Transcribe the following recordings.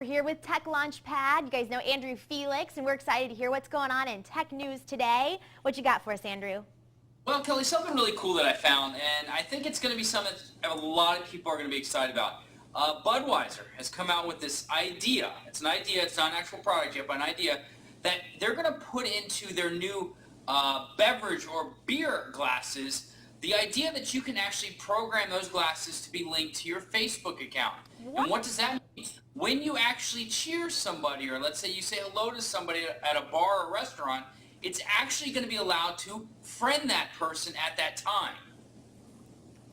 We're here with Tech Launchpad. You guys know Andrew Felix, and we're excited to hear what's going on in tech news today. What you got for us, Andrew? Well, Kelly, something really cool that I found, and I think it's going to be something that a lot of people are going to be excited about. Budweiser has come out with this idea. It's an idea. It's not an actual product yet, but an idea that they're going to put into their new beverage or beer glasses the idea that you can actually program those glasses to be linked to your Facebook account. What? And what does that mean? When you actually cheer somebody, or let's say you say hello to somebody at a bar or restaurant, it's actually going to be allowed to friend that person at that time.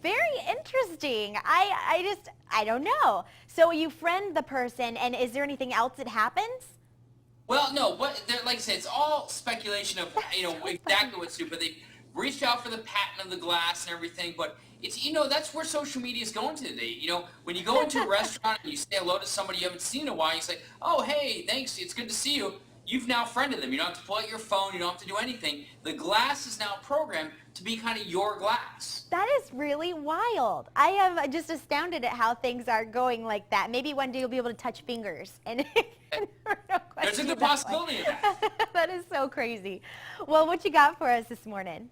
Very interesting. I don't know. So you friend the person, and is there anything else that happens? Well, no. Like I said, it's all speculation of exactly what's new. But they reached out for the patent of the glass and everything. But it's that's where social media is going today. When you go into a restaurant and you say hello to somebody you haven't seen in a while, you say, "Oh, hey, thanks. It's good to see you." You've now friended them. You don't have to pull out your phone. You don't have to do anything. The glass is now programmed to be kind of your glass. That is really wild. I am just astounded at how things are going like that. Maybe one day you'll be able to touch fingers. And there's a good possibility of that. That is so crazy. Well, what you got for us this morning?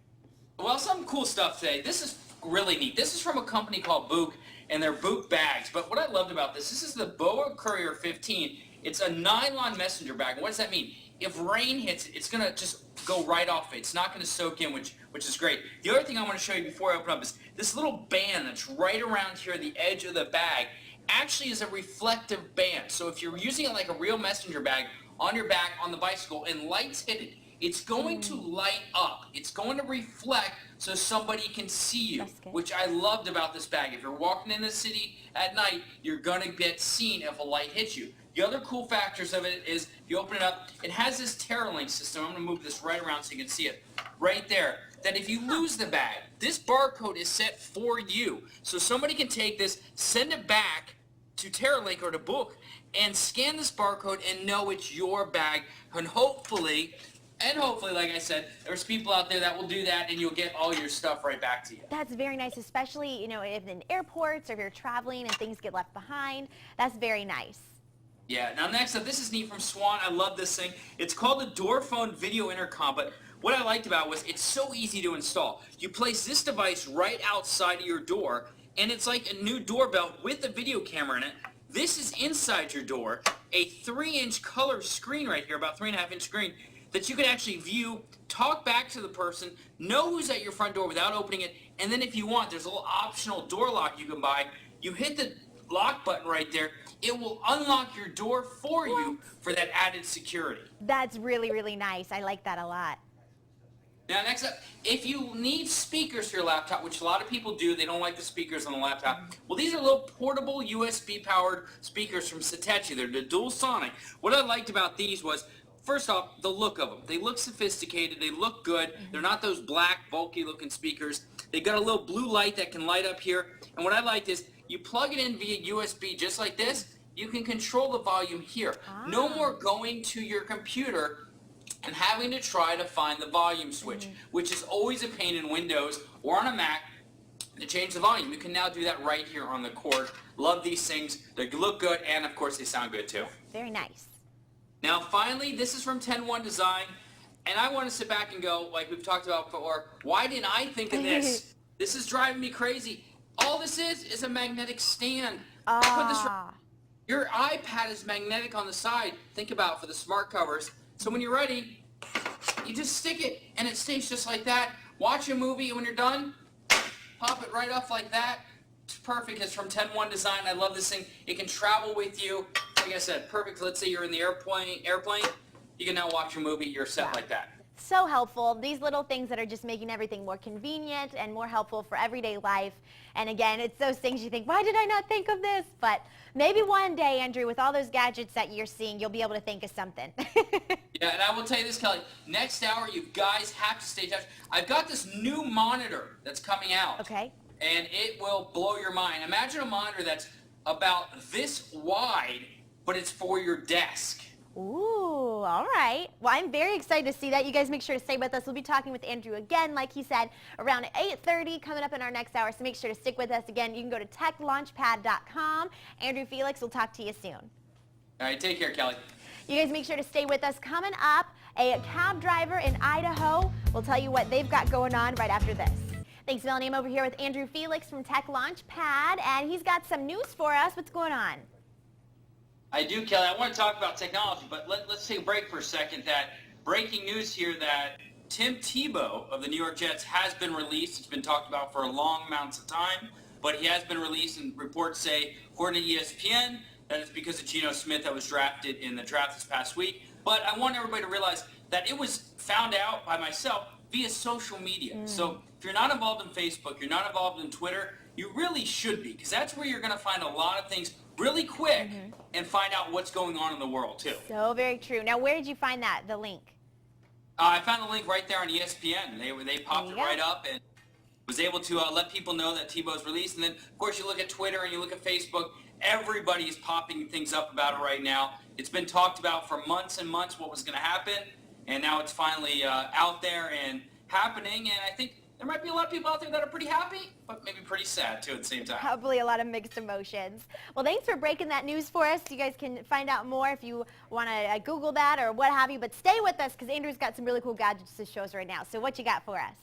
Well, some cool stuff today. This is really neat. This is from a company called Book, and they're Book bags. But what I loved about this is the Boa Courier 15. It's a nylon messenger bag. What does that mean? If rain hits it, it's going to just go right off it. It's not going to soak in, which is great. The other thing I want to show you before I open up is this little band that's right around here at the edge of the bag actually is a reflective band. So if you're using it like a real messenger bag on your back on the bicycle and lights hit it, it's going to light up. It's going to reflect so somebody can see you, which I loved about this bag. If you're walking in the city at night, you're going to get seen if a light hits you. The other cool factors of it is, if you open it up, it has this TerraLink system. I'm going to move this right around so you can see it right there. That if you lose the bag, this barcode is set for you. So somebody can take this, send it back to TerraLink or to Book, and scan this barcode and know it's your bag. And hopefully, like I said, there's people out there that will do that, and you'll get all your stuff right back to you. That's very nice, especially if in airports or if you're traveling and things get left behind. That's very nice. Yeah, now next up, this is neat from Swan. I love this thing. It's called the Door Phone Video Intercom, but what I liked about it was it's so easy to install. You place this device right outside of your door, and it's like a new doorbell with a video camera in it. This is inside your door, a 3-inch color screen right here, about 3.5-inch screen, that you can actually view, talk back to the person, know who's at your front door without opening it, and then if you want, there's a little optional door lock you can buy. You hit the lock button right there, it will unlock your door for you for that added security. That's really, really nice. I like that a lot. Now next up, if you need speakers for your laptop, which a lot of people do, they don't like the speakers on the laptop. Well, these are little portable USB powered speakers from Satechi. They're the dual sonic. What I liked about these was, first off, the look of them. They look sophisticated. They look good. They're not those black, bulky looking speakers. They got a little blue light that can light up here. And what I liked is, you plug it in via USB just like this, you can control the volume here. No more going to your computer and having to try to find the volume switch, which is always a pain in Windows or on a Mac to change the volume. You can now do that right here on the cord. Love these things. They look good, and of course they sound good too. Very nice. Now finally, this is from 10-1 Design, and I want to sit back and go, like we've talked about before, why didn't I think of this? This is driving me crazy. All this is a magnetic stand. Your iPad is magnetic on the side. Think about it for the smart covers. So when you're ready, you just stick it and it stays just like that. Watch a movie, and when you're done, pop it right off like that. It's perfect. It's from 10-1 Design. I love this thing. It can travel with you. Like I said, perfect. Let's say you're in the airplane. You can now watch a movie. You're set like that. So helpful. These little things that are just making everything more convenient and more helpful for everyday life. And again, it's those things you think, why did I not think of this? But maybe one day, Andrew, with all those gadgets that you're seeing, you'll be able to think of something. Yeah, and I will tell you this, Kelly. Next hour, you guys have to stay touched. I've got this new monitor that's coming out. Okay. And it will blow your mind. Imagine a monitor that's about this wide, but it's for your desk. Ooh, all right. Well, I'm very excited to see that. You guys make sure to stay with us. We'll be talking with Andrew again, like he said, around 8:30 coming up in our next hour. So make sure to stick with us again. You can go to techlaunchpad.com. Andrew Felix will talk to you soon. All right, take care, Kelly. You guys make sure to stay with us. Coming up, a cab driver in Idaho will tell you what they've got going on right after this. Thanks, Melanie. I'm over here with Andrew Felix from Tech Launchpad, and he's got some news for us. What's going on? I do, Kelly. I want to talk about technology, but let's take a break for a second. That breaking news here that Tim Tebow of the New York Jets has been released. It's been talked about for a long amounts of time, but he has been released, and reports say, according to ESPN, that it's because of Geno Smith that was drafted in the draft this past week. But I want everybody to realize that it was found out by myself via social media. So if you're not involved in Facebook, you're not involved in Twitter, you really should be, because that's where you're going to find a lot of things really quick and find out what's going on in the world, too. So very true. Now, where did you find that, the link? I found the link right there on ESPN. They popped it right up and was able to let people know that Tebow's released. And then, of course, you look at Twitter and you look at Facebook. Everybody is popping things up about it right now. It's been talked about for months and months what was going to happen, and now it's finally out there and happening. And I think there might be a lot of people out there that are pretty happy, but maybe pretty sad, too, at the same time. Probably a lot of mixed emotions. Well, thanks for breaking that news for us. You guys can find out more if you want to Google that or what have you. But stay with us, because Andrew's got some really cool gadgets to show us right now. So what you got for us?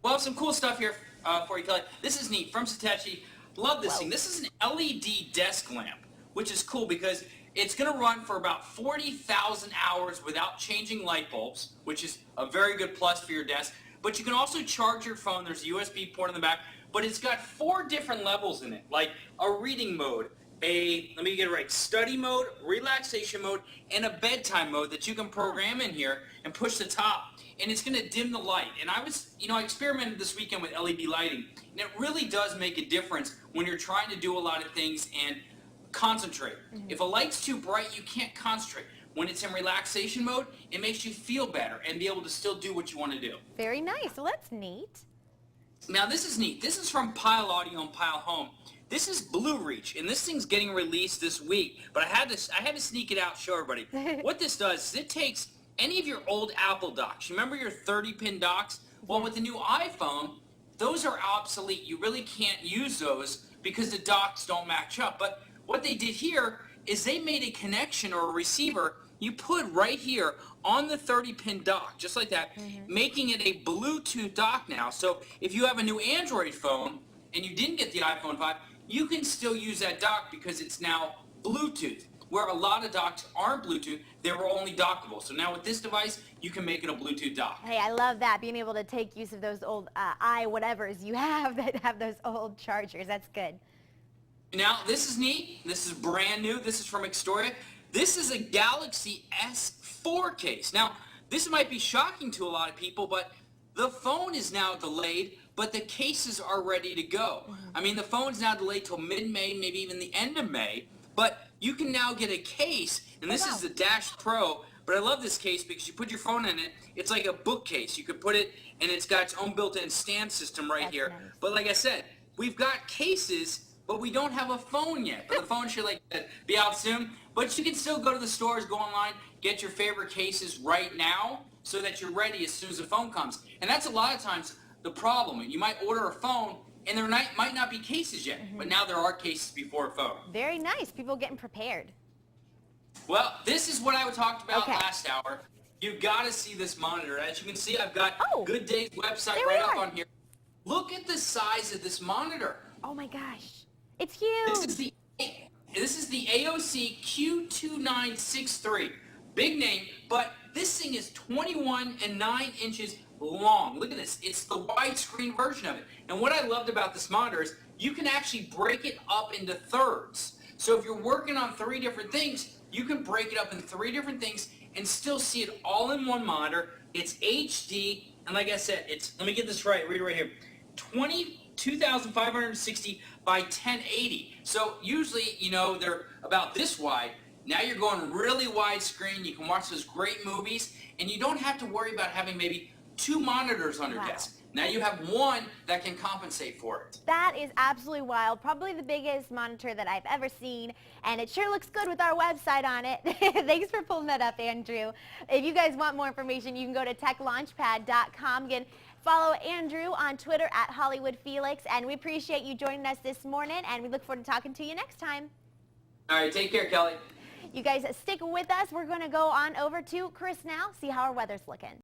Well, some cool stuff here for you, Kelly. This is neat. From Satechi. Love this thing. This is an LED desk lamp, which is cool because it's going to run for about 40,000 hours without changing light bulbs, which is a very good plus for your desk. But you can also charge your phone. There's a USB port in the back, but it's got 4 different levels in it, like a reading mode, let me get it right, study mode, relaxation mode, and a bedtime mode that you can program in here and push the top, and it's going to dim the light. And I experimented this weekend with LED lighting, and it really does make a difference when you're trying to do a lot of things and concentrate. If a light's too bright, you can't concentrate. When it's in relaxation mode, it makes you feel better and be able to still do what you want to do. Very nice. Well, that's neat. Now, this is neat. This is from Pile Audio and Pile Home. This is Blue Reach, and this thing's getting released this week, but I had to sneak it out and show everybody. What this does is it takes any of your old Apple docks. You remember your 30-pin docks? Well, with the new iPhone, those are obsolete. You really can't use those because the docks don't match up. But what they did here is they made a connection or a receiver you put right here on the 30-pin dock, just like that, making it a Bluetooth dock now. So if you have a new Android phone and you didn't get the iPhone 5, you can still use that dock because it's now Bluetooth, where a lot of docks aren't Bluetooth. They were only dockable. So now with this device, you can make it a Bluetooth dock. Hey, I love that, being able to take use of those old whatevers you have that have those old chargers. That's good. Now, this is neat. This is brand new. This is from Extoria. This is a Galaxy S4 case. Now, this might be shocking to a lot of people, but the phone is now delayed, but the cases are ready to go. I mean, the phone's now delayed till mid-May, maybe even the end of May, but you can now get a case, and this is the Dash Pro, but I love this case because you put your phone in it. It's like a bookcase. You could put it, and it's got its own built-in stand system right here. Nice. But like I said, we've got cases, but we don't have a phone yet. But the phone should be out soon. But you can still go to the stores, go online, get your favorite cases right now so that you're ready as soon as the phone comes. And that's a lot of times the problem. You might order a phone and there might not be cases yet, but now there are cases before a phone. Very nice. People getting prepared. Well, this is what I talked about last hour. You got to see this monitor. As you can see, I've got Good Day's website right up on here. Look at the size of this monitor. Oh my gosh. It's huge. This is the AOC Q2963. Big name, but this thing is 21 and 9 inches long. Look at this. It's the widescreen version of it. And what I loved about this monitor is you can actually break it up into thirds. So if you're working on 3 different things, you can break it up in 3 different things and still see it all in one monitor. It's HD, and like I said, let me get this right, read it right here, 22,560 by 1080. So usually, they're about this wide. Now you're going really widescreen. You can watch those great movies, and you don't have to worry about having maybe 2 monitors on your desk. Now you have one that can compensate for it. That is absolutely wild. Probably the biggest monitor that I've ever seen, and it sure looks good with our website on it. Thanks for pulling that up, Andrew. If you guys want more information, you can go to techlaunchpad.com. Again, follow Andrew on Twitter at HollywoodFelix, and we appreciate you joining us this morning, and we look forward to talking to you next time. All right, take care, Kelly. You guys stick with us. We're going to go on over to Chris now, see how our weather's looking.